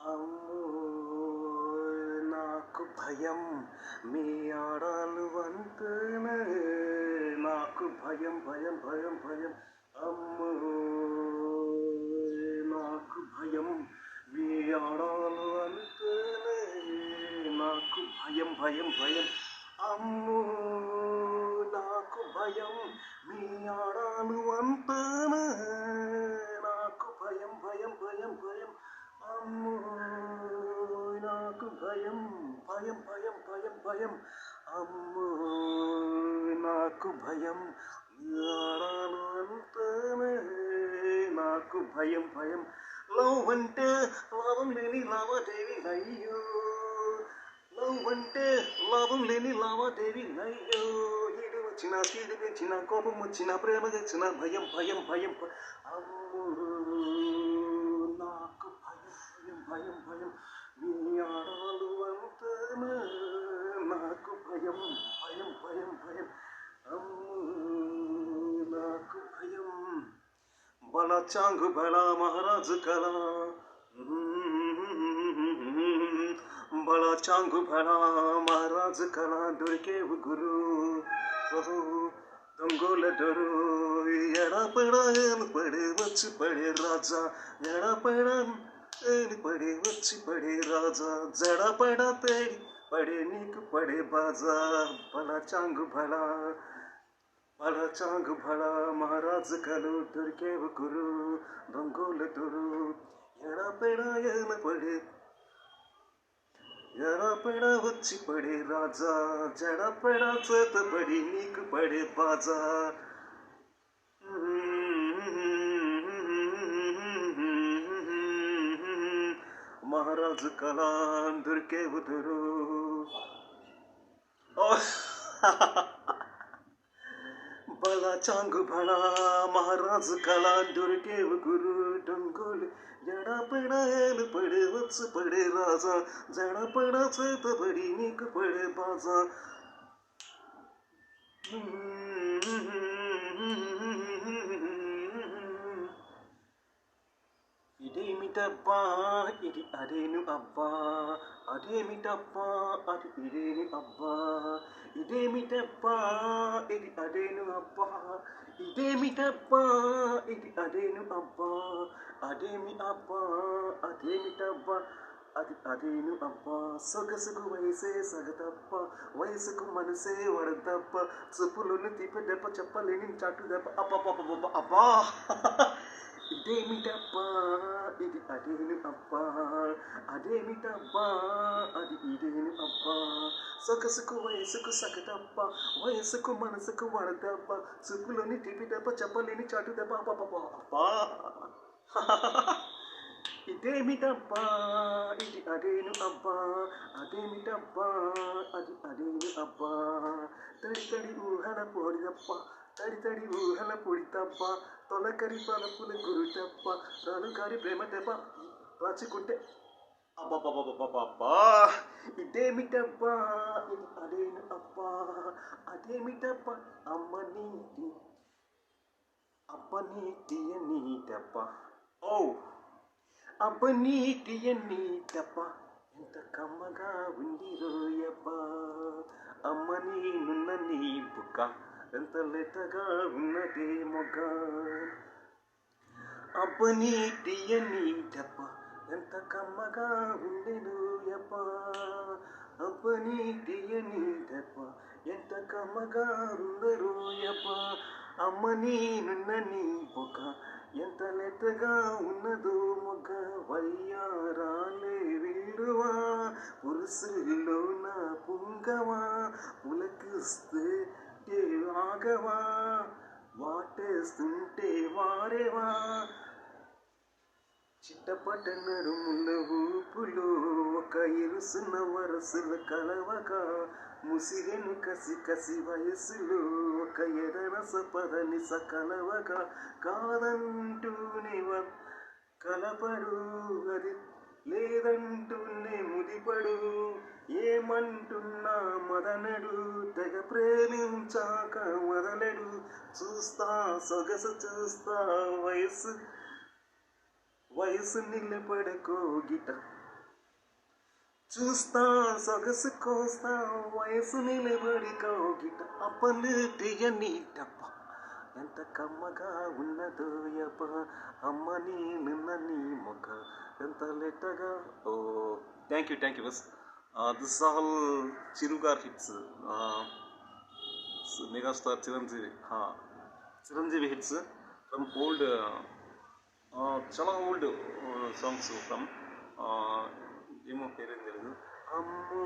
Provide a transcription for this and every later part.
అమ్మో నాకు భయం మీ ఆడాలు అంటేనే నాకు భయం భయం భయం భయం అమ్మో నాకు భయం మీ ఆడాలు అంటేనే నాకు భయం భయం భయం అమ్మో నాకు భయం మీ ఆడాలు అంటేనే నాకు భయం భయం భయం భయం అమ్మో నాకు భయం భయం భయం భయం భయం అమ్మో నాకు భయం ఆడాను అంటేనే నాకు భయం భయం లవ్ అంటే లాభం లేని లావాదేవి అయ్యో లవ్ అంటే లాభం లేని లావాదేవి అయ్యో ఈడు వచ్చిన కీడు తెచ్చిన కోపం వచ్చిన ప్రేమ తెచ్చిన భయం భయం భయం అమ్మో నాకు భయం భయం భయం మీ ఆడాలు అంటేనే నాకు భయం భయం భయం భయం అమ్మో నాకు భయం బలా చాంగు బలా మహారాజు కళ బలా చాంగు బలా మహారాజు కళ దొరికేవు గురు దొంగోల డరు ఎడపడా పడే వచ్చి పడే రాజా ఎడపడా పడే వచ్చి పడే రాజా జడపడ తేడి పడే నీకు పడే బాజా బలా చాంగు బలా బలా చాంగు బలా మహారాజు కలు దొరికేవు గురు దొంగోల డరు ఎడపడా పడే ఎడపెడ వచ్చి పడే రాజా జడపెడ చేతబడి నీకు పడే బాజా మహారాజు కళా దొరికేవు దొరు బలా చాంగు బలా మహారాజు కళా దొరికేవు గురు డొంగోలు జడపడ పడే వచ్చి పడే రాజా జడపడ చేతబడి నీకు పడే బాజా ఇదేమిటబ్బా ఇది అదేను అబ్బా అదేమిటబ్బా అది ఇదేను అబ్బా ఇదేమిటబ్బా ఇది అదేను అబ్బా ఇదేమిటబ్బా ఇది అదేను అబ్బా అదేమి అబ్బా అదేమిటబ్బా అది అదేను అబ్బా సొగసుకు వయసే సగదప్ప వయసుకు మనసే వడదప్ప చెప్పులను తిప్పెదప్ప చెప్పలేని చాటు దప్ప అబ్బా అబ్బా ఇదేమిటబ్బా ఇది అదేను అబ్బా అదేమిటబ్బా అది ఇదేను అబ్బా సొగసుకు వయసుకు సగదప్ప వయసుకు మనసుకు వడదప్ప చెప్పులని తిప్పిదప్ప చెప్పలేని చాటు దప్ప అబ్బా ఇదేమిటబ్బా ఇది అదేను అబ్బా అదేమిటబ్బా అది అదేను అబ్బా తడి తడి ఊహల పొడిదప్ప తడి తడి ఊహల పొడి తప్ప తొలకరి పలపుల గురు తప్ప రనుకారి ప్రేమ తెప్ప రాచుకుంటే అబ్బా ఇదేమిటబ్బా ఇది అదేను అబ్బా అదేమిటబ్బా అమ్మ నీటి అబ్బ నీటియ నీటప్ప ఓ అబ్బ నీటియ నీటప్ప ఎంత కమ్మగా ఉంది రోయబ్బా అమ్మ నేనున్న నీ బుక్క ఎంత లెటగా ఉన్నదే మొగ్గ అబ్బ నీటియ నీటప్ప ఎంత కమ్మగా ఉండెను యప్ప అబ్బ నీటియ నీటప్ప ఎంత కమ్మగా ఉండరు యప్ప అమ్మ నేనున్న నీ బొక్క ఎంత లెటగా ఉన్నదో మొగ్గ వయ్యారాలే వీడువా పురుషుల్లో నా పుంగవా పులకిస్తే ఆగవా వాటేస్తుంటే వారేవా చిట్టపట నడుముల ఊపులో ఒక ఇరుసున వరసుల కలవగా ముసిరెను కసి కసి వయసులో ఒక ఎదరస పదని సకలవగా కాదంటూనే కలపడు అది లేదంటూనే ముదిపడు ఏమంటున్నా మదనడు తెగ ప్రేమించాక వదలడు చూస్తా సొగసు చూస్తా వయసు నిలబడకో గిట చూస్తా సొగసు కోస్తా వయసు నిలబడి కౌగిట అప్పలు తీయనీటప్ప ఎంత కమ్మగా ఉన్నదో యప్ప అమ్మ నీ నిన్న నీ మొగ్గ ఎంత లెట్టగా. Oh thank you boss. This all చిరుగార్ hits, megastar Chiranjeevi hits from old, చాలా ఓల్డ్ సాంగ్స్ ఫ్రమ్, ఏమో పేరేం తెలియదు. అమ్మో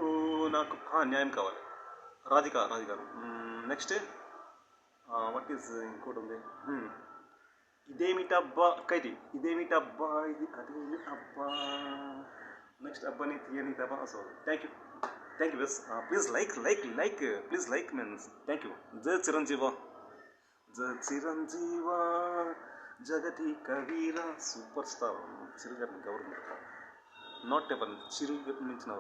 నాకు న్యాయం కావాలి, రాధిక గారు. నెక్స్ట్ వాట్ ఈస్ ఇంకోటి ఉంది, ఇదేమిటబ్బా ఖైదీ, ఇదేమిటబ్బా ఇది అదేమి అబ్బా. నెక్స్ట్ అబ్బాని తీయని తబ్బా. So thank you boss. Please like please like means thank you. జై చిరంజీవా, జై చిరంజీవా జగతి కవీరా సూపర్ స్టార్ చిరు గారిని గౌరవం, నాట్ ఎవర్ చిరు మించిన